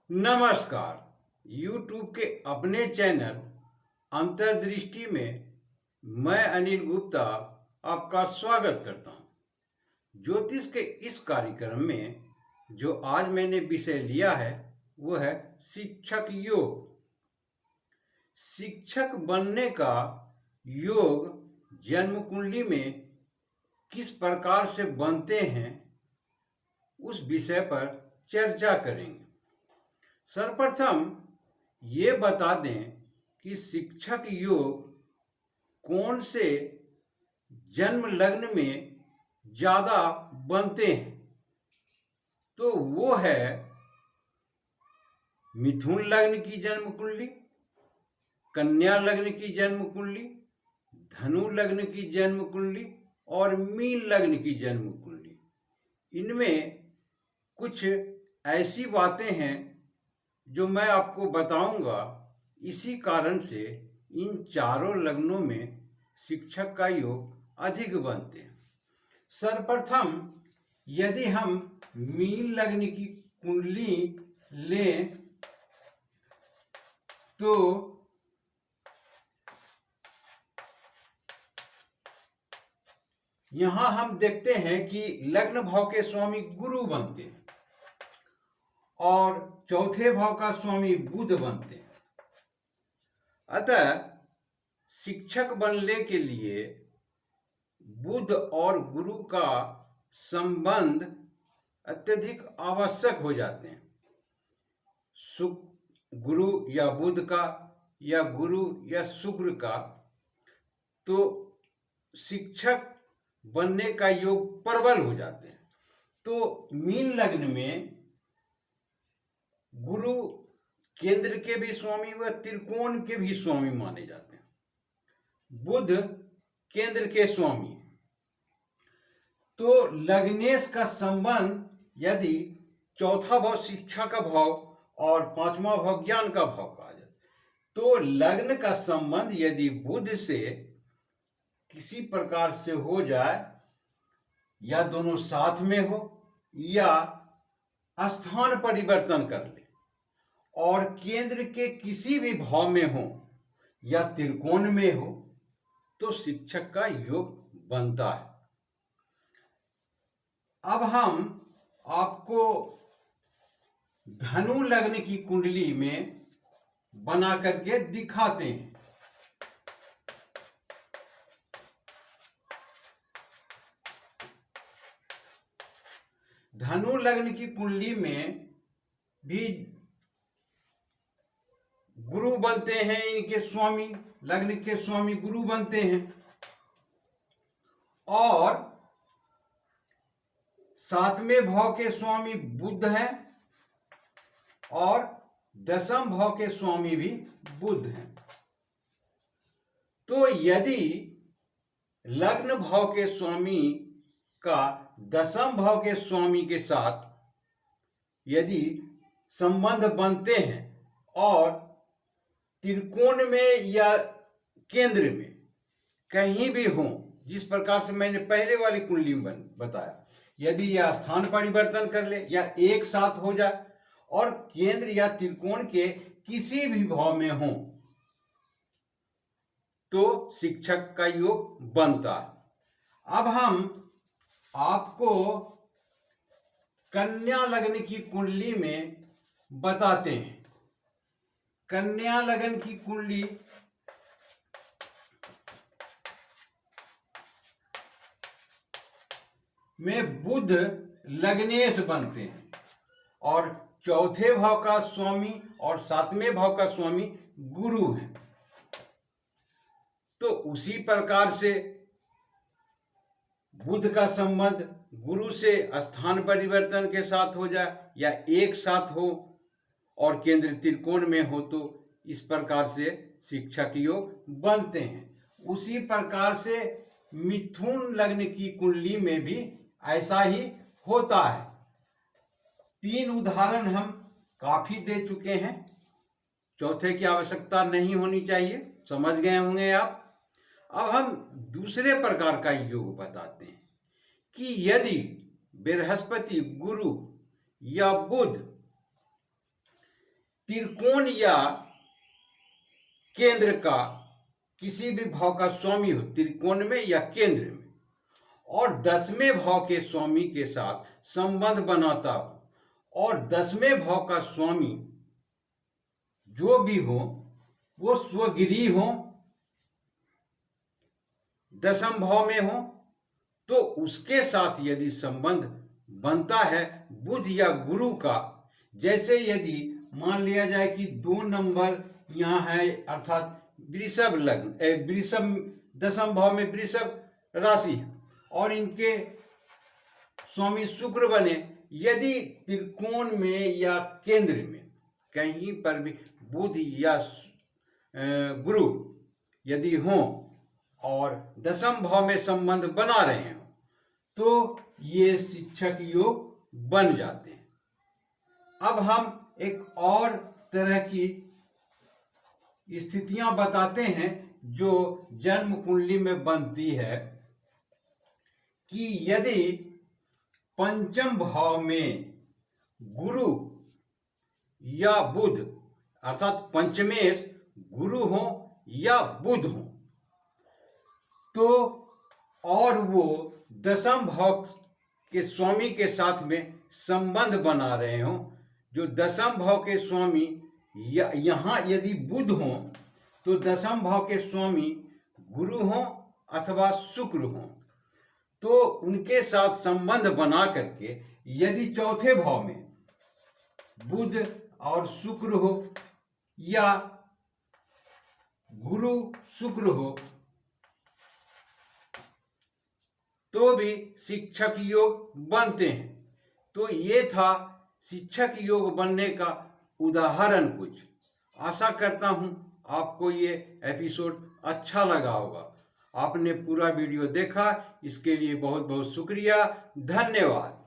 नमस्कार। YouTube के अपने चैनल अंतर्दृष्टि में मैं अनिल गुप्ता आपका स्वागत करता हूं। ज्योतिष के इस कार्यक्रम में जो आज मैंने विषय लिया है वो है शिक्षक योग। शिक्षक बनने का योग जन्म कुंडली में किस प्रकार से बनते हैं उस विषय पर चर्चा करेंगे। सर्वप्रथम ये बता दें कि शिक्षक योग कौन से जन्म लग्न में ज़्यादा बनते हैं, तो वो है मिथुन लग्न की जन्म कुंडली, कन्या लग्न की जन्म कुंडली, धनु लग्न की जन्म कुंडली और मीन लग्न की जन्म कुंडली। इनमें कुछ ऐसी बातें हैं जो मैं आपको बताऊंगा। इसी कारण से इन चारों लग्नों में शिक्षक का योग अधिक बनते हैं। सर्वप्रथम यदि हम मीन लग्न की कुंडली लें तो यहां हम देखते हैं कि लग्न भाव के स्वामी गुरु बनते हैं और चौथे भाव का स्वामी बुध बनते हैं। अतः शिक्षक बनने के लिए बुध और गुरु का संबंध अत्यधिक आवश्यक हो जाते हैं। गुरु या बुध का या गुरु या शुक्र का, तो शिक्षक बनने का योग प्रबल हो जाते हैं। तो मीन लग्न में गुरु केंद्र के भी स्वामी व त्रिकोण के भी स्वामी माने जाते हैं। बुध केंद्र के स्वामी। तो लग्नेश का संबंध यदि चौथा भाव शिक्षा का भाव और पांचवा भाव ज्ञान का भाव कहा जाए, तो लग्न का संबंध यदि बुध से किसी प्रकार से हो जाए, या दोनों साथ में हो या स्थान परिवर्तन कर ले और केंद्र के किसी भी भाव में हो या त्रिकोण में हो, तो शिक्षक का योग बनता है। अब हम आपको धनु लग्न की कुंडली में बना करके दिखाते हैं। धनु लग्न की कुंडली में भी गुरु बनते हैं, इनके स्वामी लग्न के स्वामी गुरु बनते हैं और सातवें भाव के स्वामी बुध हैं और दसम भाव के स्वामी भी बुध हैं। तो यदि लग्न भाव के स्वामी का दसम भाव के स्वामी के साथ यदि संबंध बनते हैं और त्रिकोण में या केंद्र में कहीं भी हो, जिस प्रकार से मैंने पहले वाली कुंडली में बताया, यदि यह स्थान परिवर्तन कर ले या एक साथ हो जाए और केंद्र या त्रिकोण के किसी भी भाव में हो, तो शिक्षक का योग बनता है। अब हम आपको कन्या लग्न की कुंडली में बताते हैं। कन्या लग्न की कुंडली में बुध लग्नेश बनते हैं और चौथे भाव का स्वामी और सातवें भाव का स्वामी गुरु है। तो उसी प्रकार से बुध का संबंध गुरु से स्थान परिवर्तन के साथ हो जाए या एक साथ हो और केंद्र त्रिकोण में हो, तो इस प्रकार से शिक्षक योग बनते हैं। उसी प्रकार से मिथुन लग्न की कुंडली में भी ऐसा ही होता है। 3 उदाहरण हम काफी दे चुके हैं, चौथे की आवश्यकता नहीं होनी चाहिए, समझ गए होंगे आप। अब हम दूसरे प्रकार का योग बताते हैं कि यदि बृहस्पति, गुरु या बुध त्रिकोण या केंद्र का किसी भी भाव का स्वामी हो, त्रिकोण में या केंद्र में, और 10वें भाव के स्वामी के साथ संबंध बनाता हो, और 10वें भाव का स्वामी जो भी हो वो स्वगृही हो, 10वें भाव में हो, तो उसके साथ यदि संबंध बनता है बुध या गुरु का, जैसे यदि मान लिया जाए कि 2 नंबर यहाँ है, अर्थात वृषभ लग्न, वृषभ 10वें भाव में वृषभ राशि है और इनके स्वामी शुक्र बने, यदि त्रिकोण में या केंद्र में कहीं पर भी बुध या गुरु यदि हो और 10वें भाव में संबंध बना रहे हो तो ये शिक्षक योग बन जाते हैं। अब हम एक और तरह की स्थितियां बताते हैं जो जन्म कुंडली में बनती है कि यदि 5वें भाव में गुरु या बुध, अर्थात पंचमेश गुरु हो या बुध हो, तो और वो 10वें भाव के स्वामी के साथ में संबंध बना रहे हो, जो 10वें भाव के स्वामी यहाँ यदि बुध हो तो 10वें भाव के स्वामी गुरु हो अथवा शुक्र हो, तो उनके साथ संबंध बना करके यदि 4थे भाव में बुध और शुक्र हो या गुरु शुक्र हो तो भी शिक्षक योग बनते हैं। तो ये था शिक्षक योग बनने का उदाहरण कुछ। आशा करता हूं आपको ये एपिसोड अच्छा लगा होगा। आपने पूरा वीडियो देखा, इसके लिए बहुत बहुत शुक्रिया, धन्यवाद।